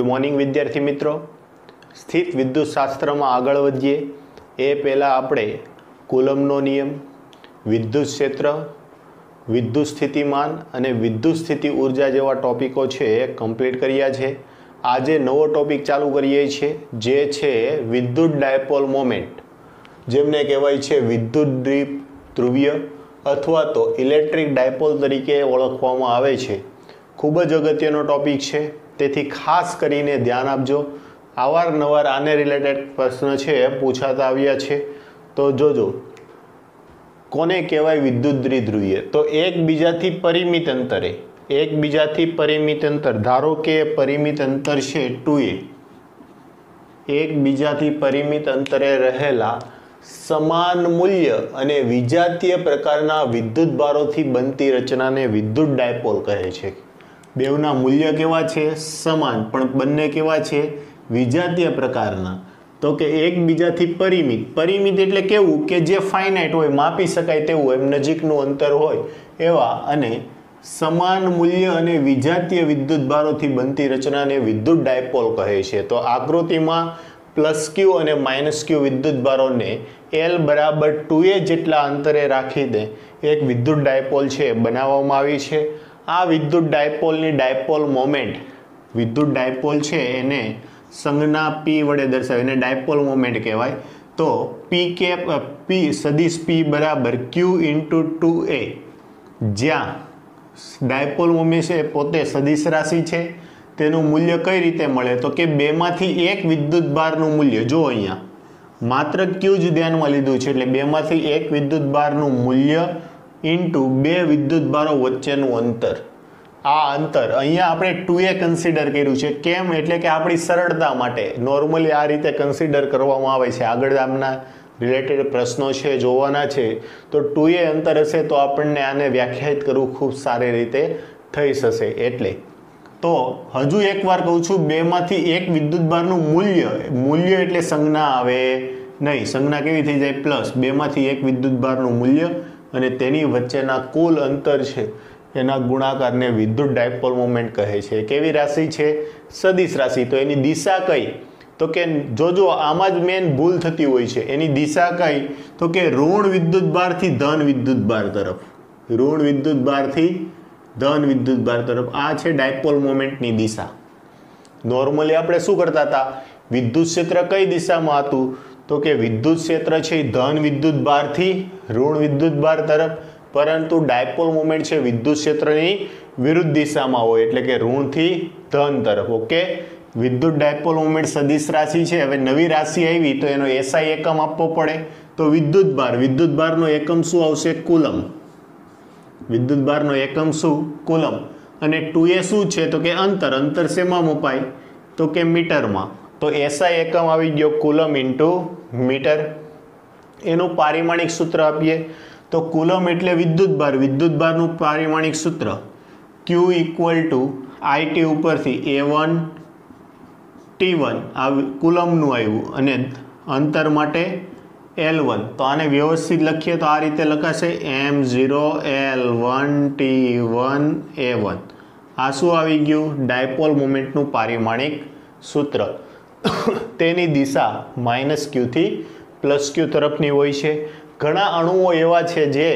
Morning વિદ્યાર્થી મિત્રો, સ્થિત વિદ્યુતશાસ્ત્ર માં આગળ વધીએ એ પહેલા આપણે કુલમ્બનો નિયમ, વિદ્યુત ક્ષેત્ર, વિદ્યુત સ્થિતિમાન અને વિદ્યુત સ્થિતિ ઊર્જા જેવા ટોપિકો છે એ કમ્પ્લીટ કર્યા છે। આજે નવો ટોપિક ચાલુ કરીએ છીએ જે છે વિદ્યુત ડાયપોલ મોમેન્ટ, જેમને કહેવાય છે વિદ્યુત દ્વિધ્રુવીય અથવા તો ઇલેક્ટ્રિક ડાયપોલ તરીકે ઓળખવામાં આવે છે। ખૂબ જ અગત્યનો ટોપિક છે, તેથી ખાસ કરીને ધ્યાન આપજો। અવારનવાર આને રિલેટેડ પ્રશ્ન છે પૂછાતા આવ્યા છે, તો જોજો। કોને કહેવાય વિદ્યુત દ્વિધ્રુવીય? તો એકબીજાથી પરિમિત અંતર, ધારો કે પરિમિત અંતર છે 2a, એકબીજાથી પરિમિત અંતરે રહેલા સમાન મૂલ્ય અને વિજાતીય પ્રકારના વિદ્યુત ભારોથી બનતી રચનાને વિદ્યુત ડાયપોલ કહે છે। બેવના મૂલ્ય કેવા છે? સમાન, પણ બંને કેવા છે? વિજાતીય પ્રકારના। તો કે એકબીજાથી પરિમિત એટલે કેવું કે જે ફાઇનાઇટ હોય, માપી શકાય તેવું, એમ નજીકનું અંતર હોય એવા, અને સમાન મૂલ્ય અને વિજાતીય વિદ્યુત ભારોથી બનતી રચનાને વિદ્યુત ડાયપોલ કહે છે। તો આકૃતિમાં +q અને -q વિદ્યુત ભારોને L બરાબર 2a જેટલા અંતરે રાખીને એક વિદ્યુત ડાયપોલ છે બનાવવામાં આવી છે। આ વિદ્યુત ડાયપોલની ડાયપોલ મોમેન્ટ, વિદ્યુત ડાયપોલ છે એને સંજ્ઞા p વડે દર્શાવીને ડાયપોલ મોમેન્ટ કહેવાય। તો p સદિશ p બરાબર q × 2a, જ્યાં ડાયપોલ મોમેન્ટ છે પોતે સદિશ રાશિ છે, તેનું મૂલ્ય કઈ રીતે મળે? તો કે બેમાંથી એક વિદ્યુત ભારનું મૂલ્ય, જો અહીંયા માત્ર q જ ધ્યાનમાં લીધું છે, એટલે બેમાંથી એક વિદ્યુત ભારનું મૂલ્ય ઇન્ટુ બે વિદ્યુત ભારો વચ્ચેનું અંતર। આ અંતર અહીંયા આપણે 2a કન્સિડર કર્યું છે, કેમ? એટલે કે આપણી સરળતા માટે નોર્મલી આ રીતે કન્સિડર કરવામાં આવે છે। આગળ આમના રિલેટેડ પ્રશ્નો છે જોવાના છે, તો 2a અંતર હશે તો આપણને આને વ્યાખ્યાયિત કરવું ખૂબ સારી રીતે થઈ જશે। એટલે તો હજુ એકવાર કહું છું, બેમાંથી એક વિદ્યુત ભારનું મૂલ્ય એટલે સંજ્ઞા આવે નહીં, સંજ્ઞા કેવી થઈ જાય? પ્લસ બેમાંથી એક વિદ્યુત ભારનું મૂલ્ય અને તેની વચ્ચેના કુલ અંતર છે એના ગુણાકારને વિદ્યુત ડાયપોલ મોમેન્ટ કહે છે। કેવી રાશિ છે? સદિશ રાશિ। તો એની દિશા કઈ? તો કે જોજો આમાં જ મેન ભૂલ થતી હોય છે। એની દિશા કઈ? તો કે ઋણ વિદ્યુત ભારથી ધન વિદ્યુત ભાર તરફ, ઋણ વિદ્યુત ભારથી ધન વિદ્યુત ભાર તરફ। આ છે ડાયપોલ મોમેન્ટની દિશા। નોર્મલી આપણે શું કરતા હતા? વિદ્યુત ક્ષેત્ર કઈ દિશામાં હતું? તો કે વિદ્યુત ક્ષેત્ર છે ધન વિદ્યુત ભારથી ઋણ વિદ્યુત ભાર તરફ, પરંતુ ડાયપોલ મોમેન્ટ છે વિદ્યુત ક્ષેત્રની વિરુદ્ધ દિશામાં હોય, એટલે કે ઋણથી ધન તરફ। ઓકે, વિદ્યુત ડાયપોલ મોમેન્ટ સદિશ રાશિ છે। હવે નવી રાશિ આવી તો એનો SI એકમ આપવો પડે, તો વિદ્યુત ભારનો એકમ શું આવશે? કુલમ। વિદ્યુત ભારનો એકમ શું? કુલમ। અને 2a શું છે? તો કે અંતર શેમાં મપાય? તો કે મીટરમાં। તો SI એકમ આવી ગયો કુલમ ઇન્ટુ મીટર। એનું પારિમાણિક સૂત્ર આપીએ તો કુલમ એટલે વિદ્યુત ભારનું પારિમાણિક સૂત્ર Q = IT ઉપરથી A1 T1 આ કુલમનું આવ્યું, અને અંતર માટે L1। તો આને વ્યવસ્થિત લખીએ તો આ રીતે લખાશે M0 L1 T1 A1। આ શું આવી ગયું? ડાયપોલ મોમેન્ટનું પારિમાણિક સૂત્ર। તેની દિશા -q થી +q તરફની હોય છે। ઘણા અણુઓ એવા છે જે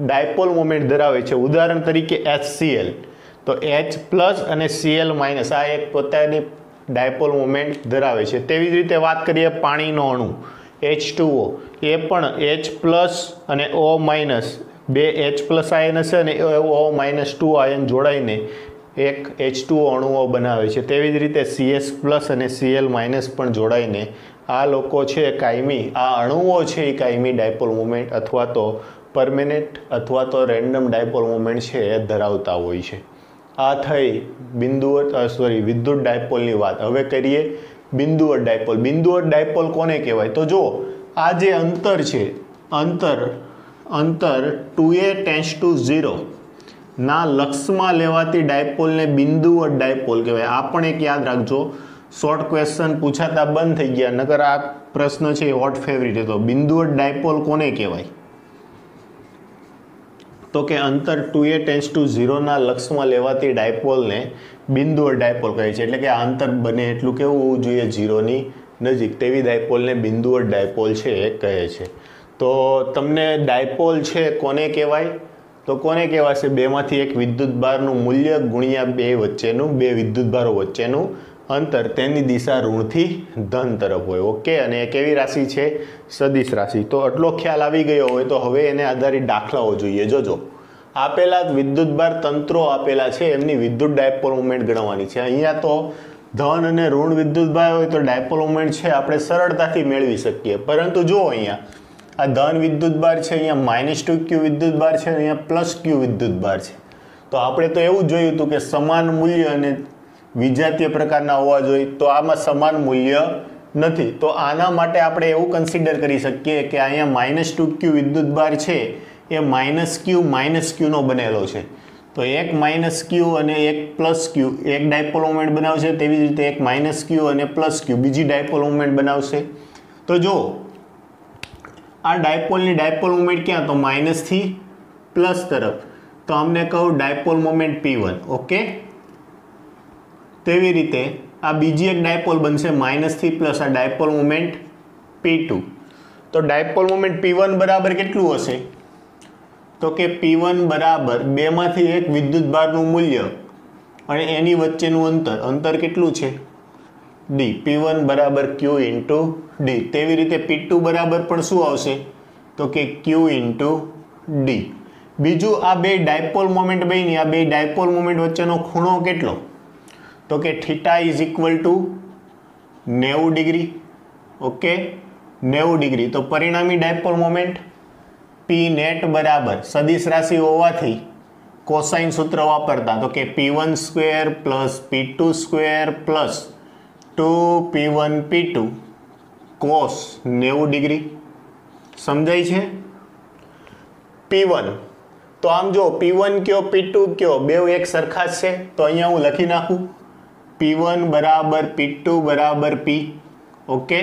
ડાયપોલ મોમેન્ટ ધરાવે છે, ઉદાહરણ તરીકે HCl। તો H+ અને Cl- આ એક પોતાની ડાયપોલ મોમેન્ટ ધરાવે છે। તેવી જ રીતે વાત કરીએ પાણીનો અણુ H2O, એ પણ H+ અને O-, બે H+ આયન હશે અને O-2 આયન જોડાઈને એક H2O અણુઓ બનાવે છે। તેવી જ રીતે CS+ અને Cl- પણ જોડાઈને આ લોકો છે કાયમી, આ અણુઓ છે એ કાયમી ડાયપોલ મોમેન્ટ અથવા તો પરમેનન્ટ અથવા તો રેન્ડમ ડાયપોલ મોમેન્ટ છે એ ધરાવતા હોય છે। આ થઈ વિદ્યુત ડાયપોલની વાત। હવે કરીએ બિંદુવત ડાયપોલ। બિંદુવત ડાયપોલ કોને કહેવાય? તો જો આ જે અંતર છે, અંતર 2a → 0 ના લક્ષમાં લેવાતી ડાયપોલને બિંદુવત ડાયપોલ કહેવાય। આ પણ એક યાદ રાખજો, શોર્ટ ક્વેશ્ચન પૂછાતા બંધ થઈ ગયા, નકર આ પ્રશ્ન છે હોટ ફેવરિટ હતો। બિંદુવત ડાયપોલ કોને કહેવાય? તો કે અંતર 2a → 0 ના લક્ષમાં લેવાતી ડાયપોલને બિંદુવર ડાયપોલ કહે છે. એટલે કે આ અંતર બને એટલું કેવું હોવું જોઈએ, 0ની નજીક. તેવી ડાયપોલને બિંદુવર ડાયપોલ છે એ કહે છે. તો તમને ડાયપોલ છે કોને કહેવાય? તો કોને કહેવાશે? બેમાંથી એક વિદ્યુતભારનું મૂલ્ય ગુણ્યા બે વિદ્યુતભારો વચ્ચેનું અંતર, તેની દિશા ઋણથી ધન તરફ હોય. ઓકે, અને એ કેવી રાશિ છે? સદિશ રાશિ. તો આટલો ખ્યાલ આવી ગયો હોય તો હવે એને આધારિત દાખલાઓ જોઈએ. જોજો, આપેલા વિદ્યુતભાર તંત્રો આપેલા છે, એમની વિદ્યુત ડાયપોલ મોમેન્ટ ગણવાની છે. અહીંયા તો ધન અને ઋણ વિદ્યુતભાર હોય તો ડાયપોલ મોમેન્ટ છે આપણે સરળતાથી મેળવી શકીએ. પરંતુ જો અહીંયા આ ધન વિદ્યુતભાર છે, અહીંયા -2q વિદ્યુતભાર છે, અહીંયા +q વિદ્યુતભાર છે. તો આપણે તો એવું જોયું હતું કે સમાન મૂલ્ય અને વિજાતીય પ્રકારના હોવા જોઈએ. તો આમાં સમાન મૂલ્ય નથી. તો આના માટે આપણે એવું કન્સિડર કરી શકીએ કે અહીંયા -2q વિદ્યુતભાર છે એ -q નો બનેલો છે. તો એક -q અને એક +q એક ડાયપોલ મોમેન્ટ બનાવશે. તેવી જ રીતે એક -q અને +q બીજી ડાયપોલ મોમેન્ટ બનાવશે. તો જો આ ડાયપોલની ડાયપોલ મોમેન્ટ ક્યાં? તો માઇનસ થી પ્લસ તરફ. તો અમને કહું ડાયપોલ મોમેન્ટ P1. ઓકે, તેવી રીતે આ બીજી એક ડાયપોલ બનશે માઇનસ થી પ્લસ, આ ડાયપોલ મોમેન્ટ P2. તો ડાયપોલ મોમેન્ટ P1 બરાબર કેટલું હશે? તો કે P1 બરાબર બેમાંથી એક વિદ્યુતભારનું મૂલ્ય અને એની વચ્ચેનું અંતર કેટલું છે? D. P1 બરાબર Q ઇન્ટુ D. તેવી રીતે P2 બરાબર પણ શું આવશે? તો કે Q ઇન્ટુ D. બીજું, આ બે ડાયપોલ મોમેન્ટ બની, આ બે ડાયપોલ મોમેન્ટ વચ્ચેનો ખૂણો કેટલો? તો કે θ is equal to 90 degree. Okay, 90 degree. તો પરિણામી ડાયપોલ મોમેન્ટ P નેટ બરાબર સદિશ રાશિ હોવાથી કોસાઇન સૂત્ર વાપરતા તો કે P1 square plus P2 square plus 2P1 P2 cos 90 degree. સમજાય છે? P1 તો આમ જો P1 કયો P2 કયો બે એક સરખા જ છે. તો અહીંયા હું લખી નાખું P1 બરાબર P2 બરાબર P. ઓકે,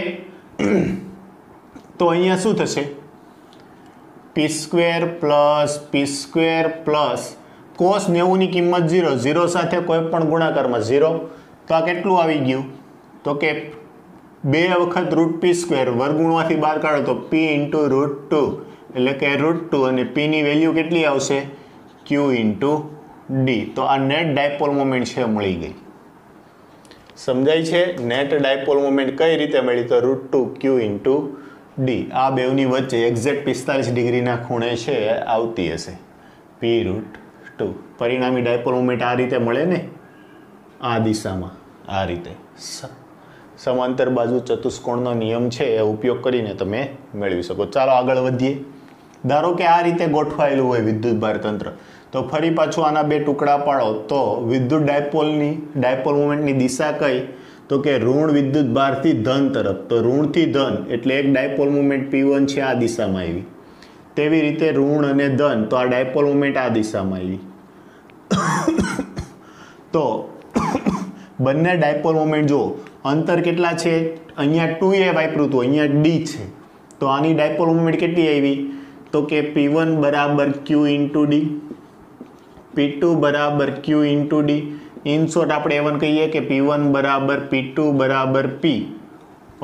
તો અહીંયા શું થશે? P સ્ક્વેર પ્લસ કોસ 90ની કિંમત 0, 0 સાથે કોઈ પણ ગુણાકારમાં 0. તો આ કેટલું આવી ગયું? તો કે 2 વખત √p² વર્ગમૂળમાંથી બહાર કાઢો તો p ઇન્ટુ √2 એટલે કે √2 અને p ની વેલ્યુ કેટલી આવશે? q into d. તો આ નેટ ડાયપોલ મોમેન્ટ છે મળી ગઈ. સમજાય છે? નેટ ડાયપોલ મોમેન્ટ કઈ રીતે મળી? તો √2q ઇન્ટુ d. આ બેવની વચ્ચે એક્ઝેક્ટ 45 ડિગ્રીના ખૂણે છે આવતી હશે p√2. પરિણામી ડાયપોલ મોમેન્ટ આ રીતે મળે ને, આ દિશામાં આ રીતે. સમાંતર બાજુ ચતુષ્કોણનો નિયમ છે એ ઉપયોગ કરીને તમે મેળવી શકો. ચાલો આગળ વધીએ. ધારો કે આ રીતે ગોઠવાયેલું હોય વિદ્યુતભાર તંત્ર, તો ફરી પાછું આના બે ટુકડા પાડો તો વિદ્યુત ડાયપોલ મોમેન્ટની દિશા કઈ? તો કે ઋણ વિદ્યુતભારથી ધન તરફ. તો ઋણથી ધન એટલે એક ડાયપોલ મોમેન્ટ P1 છે આ દિશામાં આવી. તેવી રીતે ઋણ અને ધન, તો આ ડાયપોલ મોમેન્ટ આ દિશામાં આવી. તો બંને ડાયપોલ મોમેન્ટ જો અંતર કેટલા છે? અહીંયા 2a વાપર્યું હતું, અહીંયા d છે. તો આની ડાયપોલ મોમેન્ટ કેટલી આવી? તો કે P1 બરાબર Q ઇન્ટુ D, P2 બરાબર Q into D. In short આપણે એવન કહીએ કે P1 બરાબર P2 બરાબર P.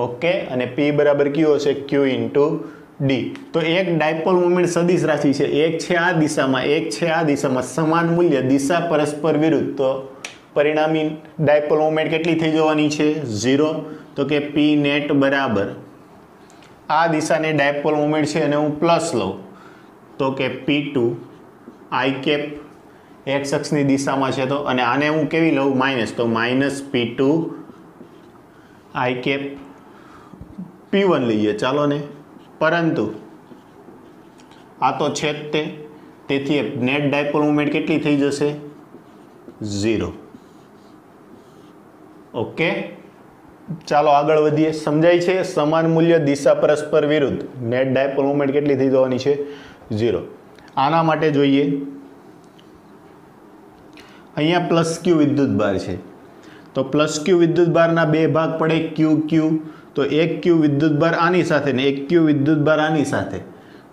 ઓકે, અને P બરાબર Q હશે Q ઇન્ટુ D. તો એક ડાયપોલ મોમેન્ટ સદિશ રાશિ છે, એક છે આ દિશામાં, એક છે આ દિશામાં, સમાન મૂલ્ય, દિશા પરસ્પર વિરુદ્ધ. તો પરિણામી ડાયપોલ મોમેન્ટ કેટલી થઈ જવાની છે? 0. તો કે P નેટ બરાબર આ દિશાને ડાયપોલ મોમેન્ટ છે અને હું પ્લસ લઉં તો કે P2 I કેપ x અક્ષની દિશામાં છે. તો અને આને હું કેવી લઉં? માઇનસ. તો minus P2 I cap P1 લઈએ ચાલો ને. પરંતુ આ તો છે જ તે, તેથી નેટ ડાયપોલ મોમેન્ટ કેટલી થઈ જશે? 0. ઓકે, ચાલો આગળ વધીએ. સમજાય છે? સમાન મૂલ્ય, દિશા પરસ્પર વિરુદ્ધ, નેટ ડાયપોલ મોમેન્ટ કેટલી થઈ જવાની છે? 0. આના માટે જોઈએ, અહીંયા +q વિદ્યુતભાર છે, તો +q વિદ્યુતભારના બે ભાગ પડે q. તો એક q વિદ્યુતભાર આની સાથે ને એક q વિદ્યુતભાર આની સાથે.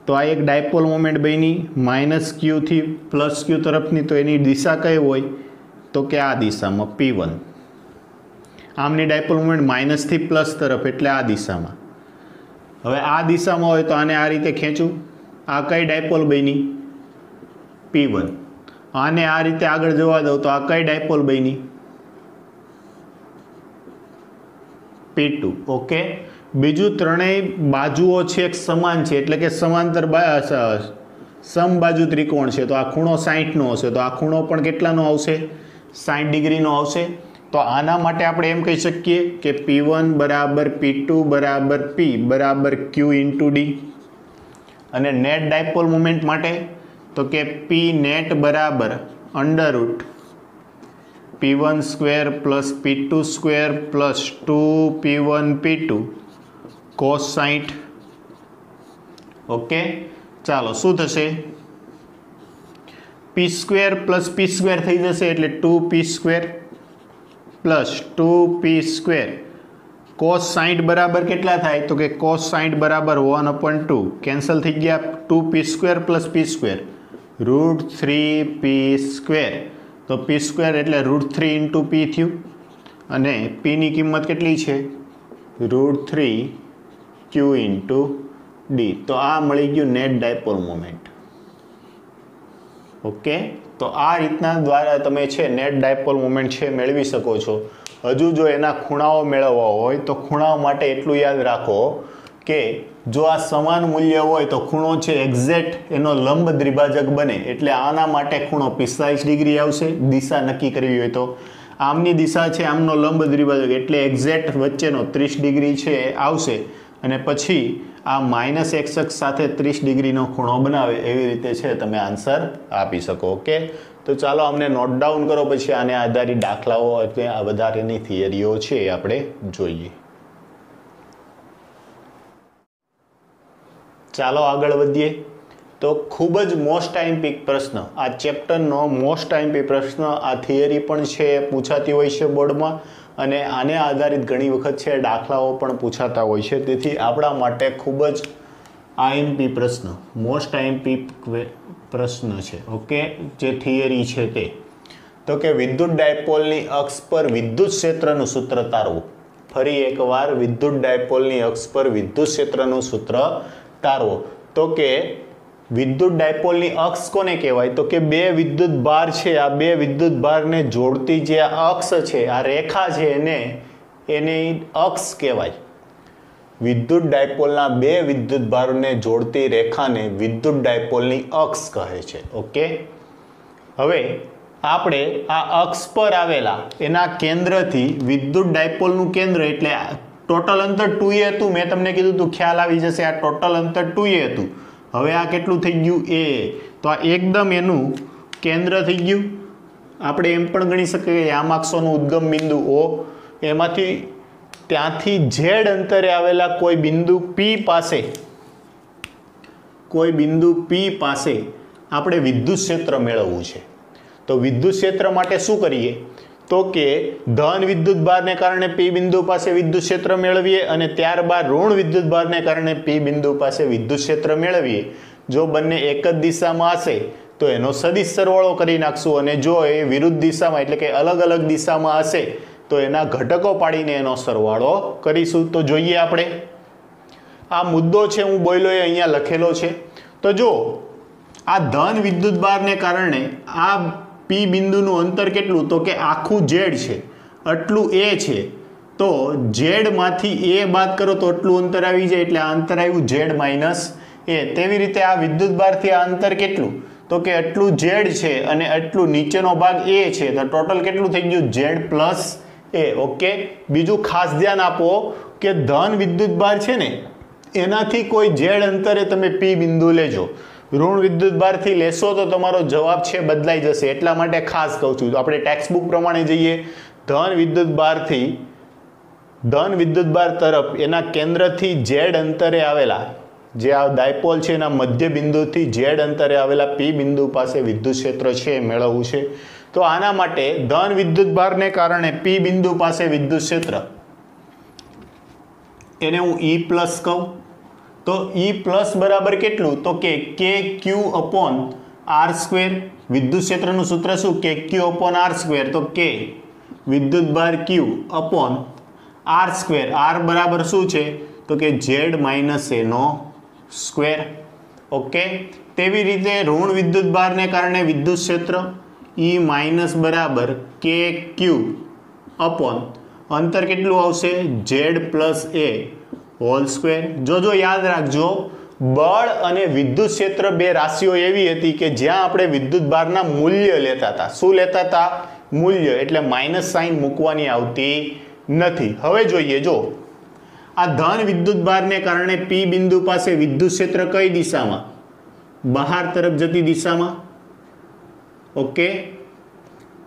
તો આ એક ડાયપોલ મોમેન્ટ બની -q થી +q તરફની. તો એની દિશા કઈ હોય? તો કે આ દિશામાં P1. આમની ડાયપોલ મોમેન્ટ માઇનસ થી પ્લસ તરફ એટલે આ દિશામાં. હવે આ દિશામાં હોય તો આને આ રીતે ખેંચું, આ કઈ ડાયપોલ બની? P1. આને આ રીતે આગળ જવા દઉં તો આ કઈ ડાયપોલ બની? P2. ઓકે, બીજું ત્રણેય બાજુઓ છે એક સમાન છે એટલે કે સમાંતર સમબાજુ ત્રિકોણ છે, તો આ ખૂણો 60 નો હશે, તો આ ખૂણો પણ કેટલાનો આવશે? 60 ડિગ્રીનો આવશે. તો આના માટે આપણે એમ કહી શકીએ કે P1 બરાબર P2 બરાબર P બરાબર Q ઇન્ટુ D. અને નેટ ડાયપોલ મોમેન્ટ માટે તો કે P નેટ બરાબર under root P1 square plus P2 square plus 2P1 P2 cos 60. Okay, ચાલો શું થશે? P square plus P square થઈ જશે એટલે 2P square plus 2P square cos 60 બરાબર કેટલા થાય? તો કે cos 60 બરાબર 1/2 કેન્સલ થઈ ગયા. 2P square plus P square √3P square, તો P સ્ક્વેર એટલે √3 ઇન્ટુ P થયું અને P ની કિંમત કેટલી છે? √3Q into D. તો આ મળી ગયું નેટ ડાયપોલ મોમેન્ટ. ઓકે, તો આ રીતના દ્વારા તમે છે નેટ ડાયપોલ મોમેન્ટ છે મેળવી શકો છો. હજુ જો એના ખૂણાઓ મેળવવા હોય તો ખૂણાઓ માટે એટલું યાદ રાખો કે જો આ સમાન મૂલ્ય હોય તો ખૂણો છે એક્ઝેક્ટ એનો લંબ દ્વિભાજક બને, એટલે આના માટે ખૂણો 45 ડિગ્રી આવશે દિશા નક્કી કરવી હોય તો. આમની દિશા છે આમનો લંબ દ્વિભાજક એટલે એક્ઝેક્ટ વચ્ચેનો 30 ડિગ્રી છે આવશે અને પછી આ માઇનસ x અક્ષ સાથે 30 ડિગ્રીનો ખૂણો બનાવે, એવી રીતે છે તમે આન્સર આપી શકો. ઓકે, તો ચાલો અમને નોટ ડાઉન કરો, પછી આને આધારિત દાખલાઓ અથવા આ વધારેની થિયરીઓ છે એ આપણે જોઈએ. ચાલો આગળ વધીએ. તો ખૂબ જ મોસ્ટ ટાઈમ્પિક પ્રશ્ન, આ ચેપ્ટરનો મોસ્ટ ટાઈમ્પિક પ્રશ્ન, આ થિયરી પણ છે પૂછાતી હોય છે બોર્ડમાં અને આને આધારિત ઘણી વખત છે દાખલાઓ પણ પૂછાતા હોય છે. તેથી આપણા માટે ખૂબ જ આઈએમપી પ્રશ્ન, મોસ્ટ આઈએમપી પ્રશ્ન છે. ઓકે, જે થિયરી છે તે તો કે વિદ્યુત ડાયપોલની અક્ષ પર વિદ્યુત ક્ષેત્રનું સૂત્ર તારવું. ફરી એકવાર વિદ્યુત ડાયપોલની અક્ષ પર વિદ્યુત ક્ષેત્રનું સૂત્ર તારવો. તો કે વિદ્યુત ડાયપોલની અક્ષ કોને કહેવાય? તો કે બે વિદ્યુત ભાર છે, આ બે વિદ્યુત ભારને જોડતી જે અક્ષ છે, આ રેખા છે એની અક્ષ કહેવાય. વિદ્યુત ડાયપોલના બે વિદ્યુત ભારને જોડતી રેખાને વિદ્યુત ડાયપોલની અક્ષ કહે છે. ઓકે, હવે આપણે આ અક્ષ પર આવેલા એના કેન્દ્રથી વિદ્યુત ડાયપોલનું કેન્દ્ર એટલે ટોટલ અંતર 2a હતું, મેં તમને કીધું હતું ખ્યાલ આવી જશે. આ ટોટલ અંતર 2a હતું. હવે આ કેટલું થઈ ગયું? a. તો આ એકદમ એનું કેન્દ્ર થઈ ગયું. આપણે એમ પણ ગણી શકીએ કે યામાક્ષોનું ઉદ્ગમ બિંદુ O, એમાંથી ત્યાંથી z અંતરે આવેલા કોઈ બિંદુ P પાસે આપણે વિદ્યુત ક્ષેત્ર મેળવવું છે. તો વિદ્યુત ક્ષેત્ર માટે શું કરીએ? તો કે ધન વિદ્યુત ભારને કારણે P બિંદુ પાસે વિદ્યુત ક્ષેત્ર મેળવીએ અને ત્યારબાદ ઋણ વિદ્યુત ભારને કારણે P બિંદુ પાસે વિદ્યુત ક્ષેત્ર મેળવીએ. જો બંને એક જ દિશામાં હશે તો એનો સદિશ સરવાળો કરી નાખશું અને જો એ વિરુદ્ધ દિશામાં એટલે કે અલગ અલગ દિશામાં હશે તો એના ઘટકો પાડીને એનો સરવાળો કરીશું. તો જોઈએ આપણે આ મુદ્દો છે હું બોલ્યો એ અહીંયા લખેલો છે. તો જો આ ધન વિદ્યુત ભારને કારણે આ P બિંદુનું અંતર કેટલું? તો કે આખું z છે, આટલું a છે. તો z માંથી a બાદ કરો તો આટલું અંતર આવી જાય એટલે આ અંતર આવ્યું z માઇનસ a. તેવી રીતે આ વિદ્યુત ભારથી આ અંતર કેટલું? તો કે આટલું z છે અને આટલું નીચેનો ભાગ a છે, તો ટોટલ કેટલું થઈ ગયું? z plus a. ઓકે, બીજું ખાસ ધ્યાન આપો કે ધન વિદ્યુત ભાર છે ને એનાથી કોઈ z અંતરે તમે P બિંદુ લેજો. ઋણ વિદ્યુત ભારથી લેશો તો તમારો જવાબ છે બદલાઈ જશે, એટલા માટે ખાસ કહું છું. આપણે ટેક્સ્ટ બુક પ્રમાણે જઈએ. ધન વિદ્યુત ભાર તરફ એના કેન્દ્રથી z અંતરે આવેલા જે આ ડાયપોલ છે એના મધ્ય બિંદુથી z અંતરે આવેલા P બિંદુ પાસે વિદ્યુત ક્ષેત્ર છે મેળવવું છે. તો આના માટે ધન વિદ્યુત ભારને કારણે P બિંદુ પાસે વિદ્યુત ક્ષેત્ર એને હું E પ્લસ કહું. તો E પ્લસ બરાબર કેટલું? તો કે KQ આર સ્ક્વેર, વિદ્યુત ક્ષેત્રનું સૂત્ર શું કે ક્યુ અપોન આર સ્ક્વેર, તો કે વિદ્યુત ભાર ક્યુ અપોન આર સ્ક્વેર, આર બરાબર શું છે તો કે ઝેડ માઇનસ એનો સ્ક્વેર. ઓકે, તેવી રીતે ઋણ વિદ્યુત ભારને કારણે વિદ્યુત ક્ષેત્ર ઈ માઇનસ બરાબર કે ક્યુ અપોન અંતર કેટલું આવશે ઝેડ પ્લસ એ હોલ સ્ક્વેર. જો યાદ રાખજો, બળ અને વિદ્યુત ક્ષેત્ર બે રાશિઓ એવી હતી કે જ્યાં આપણે વિદ્યુત ભારના મૂલ્ય લેતા હતા. શું લેતા હતા? મૂલ્ય. એટલે માઇનસ સાઇન મૂકવાની આવતી નથી. હવે જોઈએ, જો આ ધન વિદ્યુત ભારને કારણે પી બિંદુ પાસે વિદ્યુત ક્ષેત્ર કઈ દિશામાં? બહાર તરફ જતી દિશામાં. ઓકે,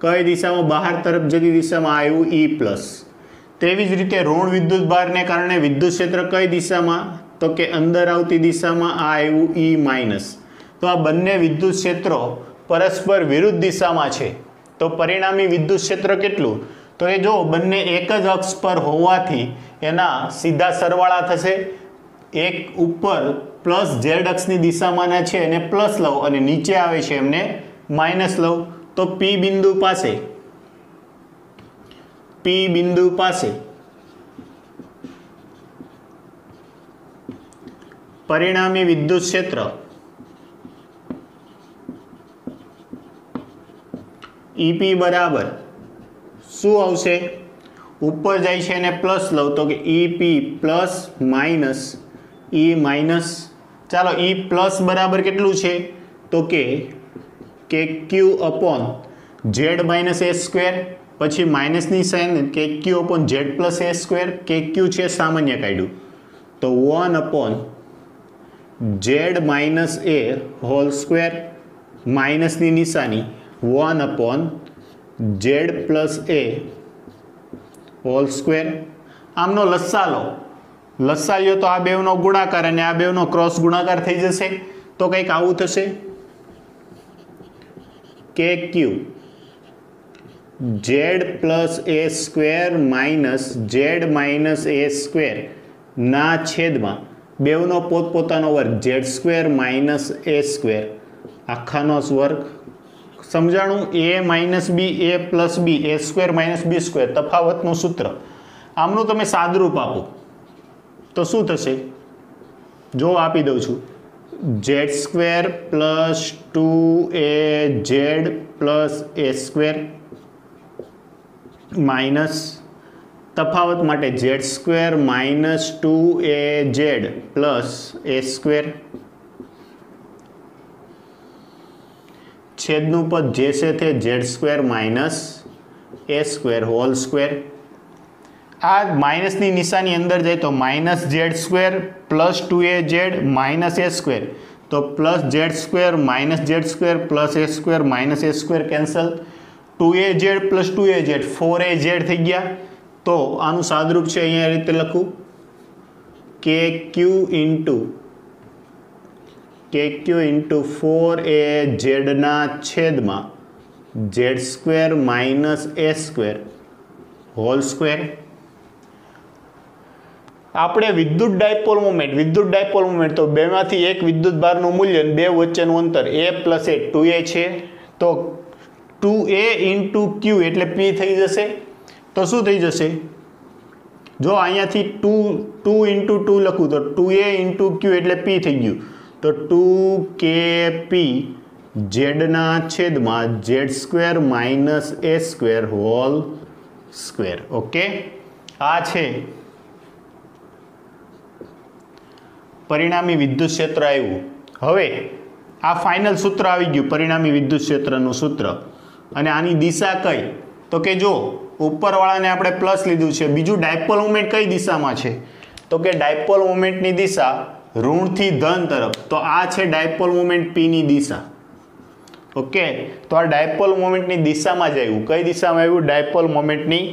કઈ દિશામાં? બહાર તરફ જતી દિશામાં આવ્યું ઈ પ્લસ. તેવી જ રીતે ઋણ વિદ્યુત ભારને કારણે વિદ્યુત ક્ષેત્ર કઈ દિશામાં? તો કે અંદર આવતી દિશામાં આ આવ્યું ઈ માઇનસ. તો આ બંને વિદ્યુત ક્ષેત્રો પરસ્પર વિરુદ્ધ દિશામાં છે. તો પરિણામી વિદ્યુત ક્ષેત્ર કેટલું? તો એ જો બંને એક જ અક્ષ પર હોવાથી એના સીધા સરવાળા થશે. એક ઉપર પ્લસ ઝેડ અક્ષની દિશામાંના છે એને પ્લસ લઉં અને નીચે આવે છે એમને માઇનસ લઉં. તો પી બિંદુ પાસે પરિણામી વિદ્યુત ક્ષેત્ર ઈપી બરાબર શું આવશે? ઉપર જાય છે એને પ્લસ લઉં તો કે ઈપી પ્લસ માઇનસ ઈ માઇનસ. ચાલો, ઈ પ્લસ બરાબર કેટલું છે? તો કે ક્યુ upon Z minus A square, પછી માઇનસની સાઇન કે ક્યુ upon Z plus A square. કે ક્યુ છે સામાન્ય કાઢ્યું તો 1 અપોન ઝેડ માઇનસ એ હોલ સ્ક્વેર, માઇનસની નિશાની 1 અપોન ઝેડ પ્લસ એ હોલ સ્ક્વેર. આમનો લસ્સા લો, લસ્સા લ્યો તો આ બેવનો ગુણાકાર અને આ બેવનો ક્રોસ ગુણાકાર થઈ જશે. તો કંઈક આવું થશે કે ક્યુ Z plus A square minus Z minus A square ના છેદમાં બેવનો પોતપોતાનો વર્ગ Z square minus A square આખાનો વર્ગ. સમજાણું? એ માઇનસ બી એ પ્લસ બી એ સ્ક્વેર માઇનસ બી સ્ક્વેર તફાવતનું સૂત્ર. આમનું તમે સાદરૂપ આપો તો શું થશે? જો આપી દઉં છું, Z square plus 2az plus A square minus તફાવત માટે Z square minus 2az plus A square, છેદનું પદ જે છે તે Z square minus A square whole square. આ માઇનસની નિશાની અંદર જાય તો minus Z square plus 2az minus A square, તો plus Z square minus Z square plus A square minus A square cancel. 2az plus 2az 4az થઈ ગયા. તો આનું સાદરૂપ છે અહીંયા રીતે લખું કે ક્યુ ઇન્ટુ 4az ના છેદમાં Z square minus A square whole square. આપણે વિદ્યુત ડાયપોલ મોમેન્ટ તો બેમાંથી એક વિદ્યુત ભારનું મૂલ્ય બે વચ્ચેનું અંતર a પ્લસ એ 2a છે. તો 2a ઇન્ટુ ક્યુ એટલે p થઈ જશે. તો શું થઈ જશે? જો અહીંયાથી 2 ઇન્ટુ 2 લખું તો 2a ઇન્ટુ ક્યુ એટલે p થઈ ગયું. તો 2kp ઝેડના છેદમાં Z square minus A square whole square. Okay, આ છે પરિણામી વિદ્યુત ક્ષેત્ર આવ્યું. હવે આ ફાઇનલ સૂત્ર આવી ગયું, પરિણામી વિદ્યુત ક્ષેત્રનું સૂત્ર. અને આની દિશા કઈ? તો કે જો ઉપરવાળાને આપણે પ્લસ લીધું છે, બીજું ડાયપોલ મોમેન્ટ કઈ દિશામાં છે? તો કે ડાયપોલ મોમેન્ટની દિશા ઋણથી ધન તરફ. તો આ છે ડાયપોલ મોમેન્ટ p ની દિશા. ઓકે, તો આ ડાયપોલ મોમેન્ટની દિશામાં જ આવ્યું. કઈ દિશામાં આવ્યું? ડાયપોલ મોમેન્ટની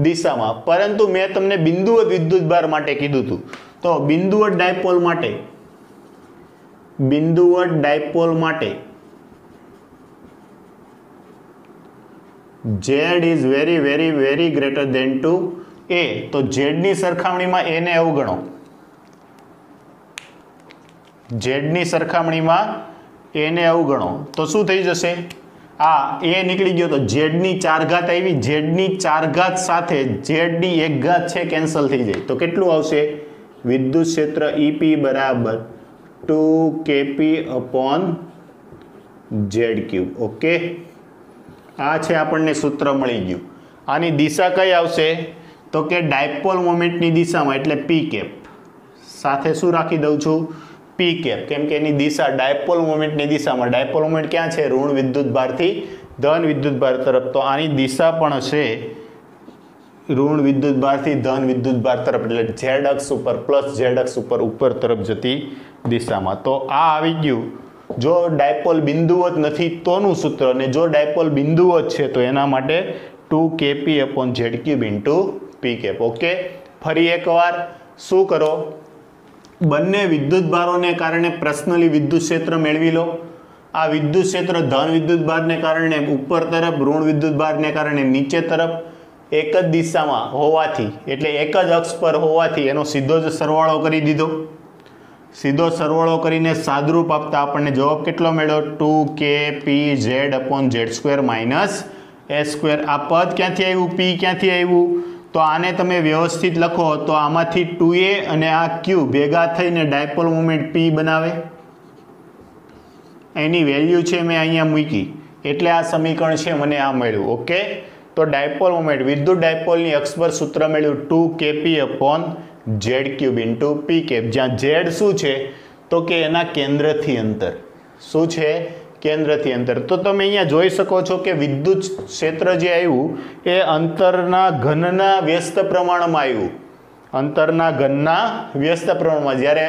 દિશામાં. પરંતુ મેં તમને બિંદુવત વિદ્યુત ભાર માટે કીધું હતું. તો બિંદુવત ડાયપોલ માટે z is very very very greater than to a. તો z ની સરખામણીમાં a ને અવગણો. z ની સરખામણીમાં એ ને અવગણો તો શું થઈ જશે? આ એ નીકળી ગયો તો z ની 4 ઘાત આવી, z ની 4 ઘાત સાથે z ની 1 ઘાત છે કેન્સલ થઈ જાય તો કેટલું આવશે? વિદ્યુત ક્ષેત્ર EP બરાબર 2kp upon z cube. Okay, આ છે આપણને સૂત્ર મળી ગયું. આની દિશા કઈ આવશે? તો કે ડાયપોલ મોમેન્ટની દિશામાં એટલે p કેપ સાથે શું રાખી દઉં છું? p કેપ, કેમ કે એની દિશા ડાયપોલ મોમેન્ટની દિશામાં. ડાયપોલ મોમેન્ટ ક્યાં છે? ઋણ વિદ્યુત ભારથી ધન વિદ્યુત ભાર તરફ. તો આની દિશા પણ છે ઋણ વિદ્યુત ભારથી ધન વિદ્યુત ભાર તરફ, એટલે z અક્ષ ઉપર પ્લસ z અક્ષ ઉપર તરફ જતી દિશામાં. તો આ આવી ગયું. જો ડાયપોલ બિંદુવત નથી તોનું સૂત્ર, અને જો ડાયપોલ બિંદુવત છે તો એના માટે 2kp upon z cube into p cap. Okay, ફરી એકવાર શું કરો? બંને વિદ્યુત ભારોને કારણે પર્સનલી વિદ્યુત ક્ષેત્ર મેળવી લો. આ વિદ્યુત ક્ષેત્ર ધન વિદ્યુત ભારને કારણે ઉપર તરફ, ઋણ વિદ્યુત ભારને કારણે નીચે તરફ એક જ દિશામાં હોવાથી, એટલે એક જ અક્ષ પર હોવાથી એનો સીધો જ સરવાળો કરી દીધો. સીધો સરવાળો કરીને સાદરૂપ આપતા આપણને જવાબ કેટલો મળ્યો? 2kpz upon z² minus s². આ પદ ક્યાંથી આવ્યું? p ક્યાંથી આવ્યું? તો આને તમે વ્યવસ્થિત લખો તો આમાંથી 2a અને આ q ભેગા થઈને ડાયપોલ મોમેન્ટ p બનાવે. એની વેલ્યુ છે મેં અહીંયા મૂકી, એટલે આ સમીકરણ છે મને આ મળ્યું. ઓકે, તો ડાયપોલ મોમેન્ટ વિદ્યુત ડાયપોલની અક્ષ પર સૂત્ર મળ્યું 2kp upon z cube into p cap, જ્યાં z શું છે? તો કે એના કેન્દ્રથી અંતર. શું છે? કેન્દ્રથી અંતર. તો તમે અહીંયા જોઈ શકો છો કે વિદ્યુત ક્ષેત્ર જે આવ્યું એ અંતરના ઘનના વ્યસ્ત પ્રમાણમાં આવ્યું. અંતરના ઘનના વ્યસ્ત પ્રમાણમાં. જ્યારે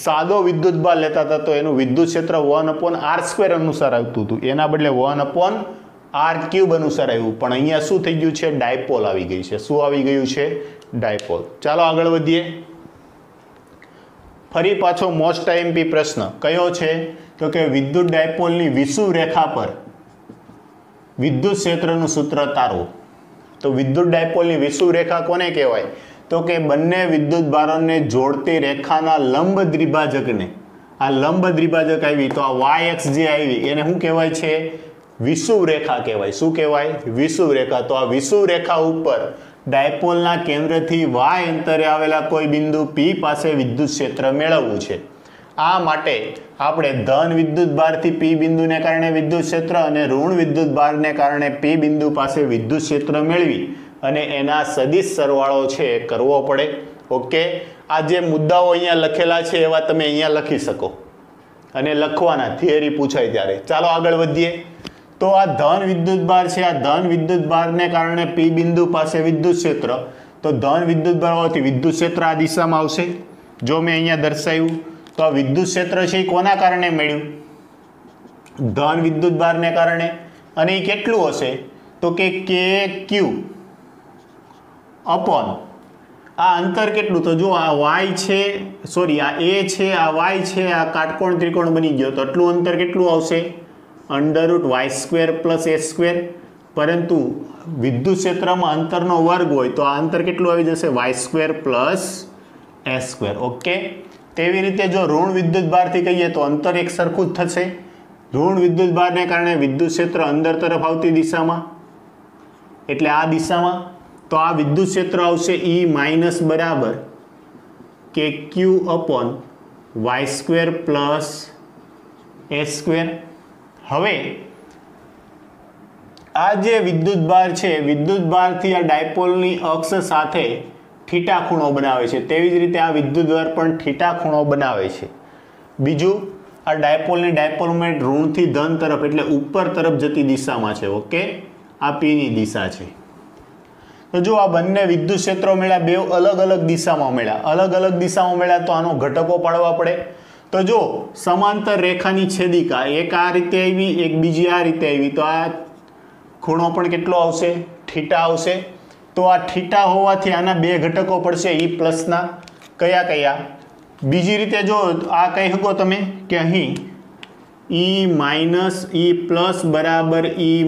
સાદો વિદ્યુત ભાર લેતા હતા તો એનું વિદ્યુત ક્ષેત્ર 1/r² અનુસાર આવતું હતું, એના બદલે 1/r³ અનુસાર આવ્યું. પણ અહીંયા શું થઈ ગયું છે? ડાયપોલ આવી ગઈ છે. શું આવી ગયું છે? ડાયપોલ. ચાલો આગળ વધીએ. ફરી પાછો મોસ્ટ આઈએમપી પ્રશ્ન કયો છે? તો કે વિદ્યુત ડાયપોલની વિષુવ રેખા પર વિદ્યુત ક્ષેત્રનું સૂત્ર તારવો. તો વિદ્યુત ડાયપોલની વિષુવ રેખા કોને કહેવાય? તો કે બંને વિદ્યુત ભારોને જોડતી રેખાના લંબ દ્વિભાજકને. આ લંબ દ્વિભાજક આવી તો આ y અક્ષ જે આવી એને શું કહેવાય છે? વિષુવ રેખા કહેવાય. શું કહેવાય? વિષુવ રેખા. તો આ વિષુવ રેખા ઉપર ડાયપોલના કેન્દ્રથી y અંતરે આવેલા કોઈ બિંદુ p પાસે વિદ્યુત ક્ષેત્ર મેળવવું છે. આ માટે આપણે ધન વિદ્યુત ભારથી p બિંદુને કારણે વિદ્યુત ક્ષેત્ર અને ઋણ વિદ્યુત ભારને કારણે p બિંદુ પાસે વિદ્યુત ક્ષેત્ર મેળવી અને એના સદિશ સરવાળો છે કરવો પડે. ઓકે, આ જે મુદ્દાઓ અહીંયા લખેલા છે એવા તમે અહીંયા લખી શકો અને લખવાના થિયરી પૂછાય ત્યારે. ચાલો આગળ વધીએ. તો આ ધન વિદ્યુત ભાર છે, આ ધન વિદ્યુત ભારને કારણે p બિંદુ પાસે વિદ્યુત ક્ષેત્ર. તો ધન વિદ્યુત ભાર હોવાથી વિદ્યુત ક્ષેત્ર આ દિશામાં આવશે. જો મેં અહીંયા દર્શાવ્યું તો આ વિદ્યુત ક્ષેત્ર છે એ કોના કારણે મળ્યું? ધન વિદ્યુત ભારને કારણે. અને એ કેટલું હશે? તો કે kq અપોન આ અંતર કેટલું? તો જો આ y છે, સોરી આ a છે, આ y છે, આ કાટકોણ ત્રિકોણ બની ગયો તો આટલું અંતર કેટલું આવશે? √y² + a². પરંતુ વિદ્યુત ક્ષેત્રમાં અંતરનો વર્ગ હોય તો આ અંતર કેટલું આવી જશે? y² + a². ઓકે, તેવી રીતે જો ઋણ વિદ્યુત ભારથી કહીએ તો અંતર એક સરખું જ થશે. ઋણ વિદ્યુત ભારને કારણે વિદ્યુત ક્ષેત્ર અંદર તરફ આવતી દિશામાં, એટલે આ દિશામાં. તો આ વિદ્યુત ક્ષેત્ર આવશે E- બરાબર kq upon y² + a². હવે આ જે વિદ્યુત ભાર છે, વિદ્યુત ભારથી આ ડાયપોલની અક્ષ સાથે થીટા ખૂણો બનાવે છે. તેવી જ રીતે આ વિદ્યુત ભાર પણ થીટા ખૂણો બનાવે છે. બીજું, આ ડાયપોલની ડાયપોલ મોમેન્ટ ઋણથી ધન તરફ એટલે ઉપર તરફ જતી દિશામાં છે. ઓકે, આ p ની દિશા છે. તો જો આ બંને વિદ્યુત ક્ષેત્રો મળ્યા, બે અલગ અલગ દિશામાં મળ્યા. અલગ અલગ દિશામાં મળ્યા તો આનો ઘટકો પાડવા પડે. તો જો સમાંતર રેખાની છેદિકા એક આ રીતે આવી, એક બીજી આ રીતે આવી, તો આ ખૂણો પણ કેટલો આવશે? થીટા આવશે. તો આ થીટા હોવાથી આના બે ઘટકો પડશે E+ કયા કયા? બીજી રીતે જો આ કહી શકો તમે કે અહીં E- બરાબર E-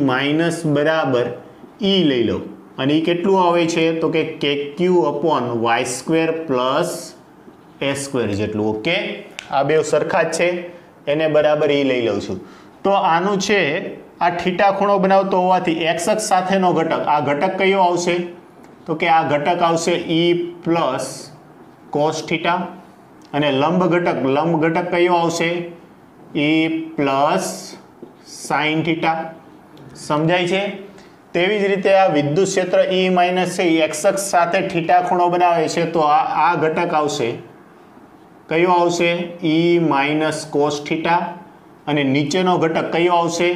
E લઈ લો અને એ કેટલું આવે છે? તો કે kq upon y² + a² જેટલું. ઓકે, આ બે સરખા જ છે. એને બરાબર એ લઈ લઉં છું. તો આનું છે આ થીટા ખૂણો બનાવતો હોવાથી એક્સ અક્ષ સાથેનો ઘટક, આ ઘટક કયો આવશે? તો કે આ ઘટક આવશે e પ્લસ કોસ થીટા, અને લંબ ઘટક કયો આવશે? e plus sine theta. સમજાય છે? તેવી જ રીતે આ વિદ્યુત ક્ષેત્ર E માઇનસ છે એ એક્સ અક્ષ સાથે થીટા ખૂણો બનાવે છે, તો આ ઘટક આવશે કયો આવશે? E માઇનસ કોસ થીટા, અને નીચેનો ઘટક કયો આવશે?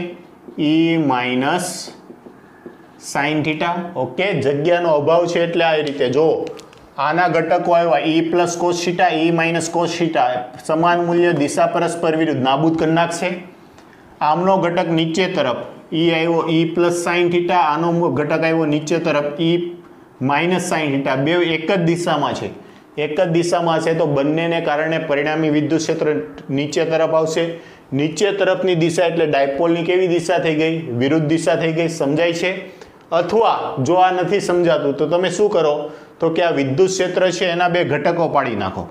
E minus sine theta. Okay, જગ્યાનો અભાવ છે એટલે આ રીતે જો આના ઘટકો આવ્યા E plus cos theta, E minus cos theta, સમાન મૂલ્ય, દિશા પરસ્પર વિરુદ્ધ, નાબૂદ કરી નાખશે. આમનો ઘટક નીચે તરફ E આવ્યો E પ્લસ સાઇન થીટા, આનો ઘટક આવ્યો નીચે તરફ E માઇનસ સાઇન થીટા, બે એક જ દિશામાં છે, એક જ દિશામાં છે, તો બંનેને કારણે પરિણામી વિદ્યુત ક્ષેત્ર નીચે તરફ આવશે. નીચે તરફની દિશા એટલે ડાયપોલની કેવી દિશા થઈ ગઈ? વિરુદ્ધ દિશા થઈ ગઈ. સમજાય છે? અથવા જો આ નથી સમજાતું તો તમે શું કરો, તો કે આ વિદ્યુત ક્ષેત્ર છે એના બે ઘટકો પાડી નાખો,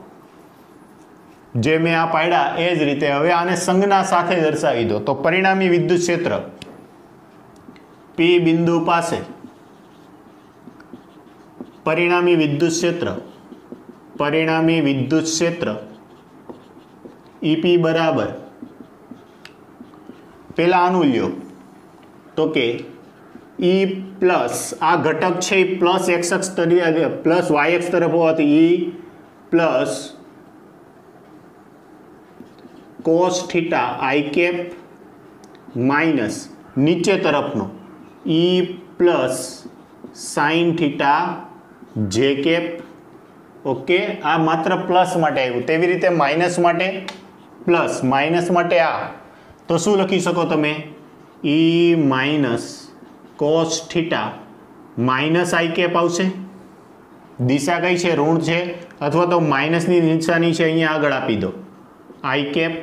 જે મેં આ પાડ્યા એ જ રીતે. હવે આને સંજ્ઞા સાથે દર્શાવી દો. તો પરિણામી વિદ્યુત ક્ષેત્ર P બિંદુ પાસે, પરિણામી વિદ્યુત ક્ષેત્ર EP બરાબર, પેલા આનું લ્યો, તો કે E પ્લસ આ ઘટક છે એ પ્લસ એક્સ અક્ષ તરીકે પ્લસ વાય અક્ષ તરફ હોવાથી E plus cos theta i cap minus નીચે તરફનો E પ્લસ સાઇન થીટા જે કેપ. ઓકે, આ માત્ર પ્લસ માટે આવ્યું. તેવી રીતે માઇનસ માટે પ્લસ, માઇનસ માટે આ, તો શું લખી શકો તમે? E minus cos theta minus i cap આવશે. દિશા કઈ છે? ઋણ છે, અથવા તો માઇનસની નિશાની છે અહીંયા આગળ આપી દો, આઈ કેપ,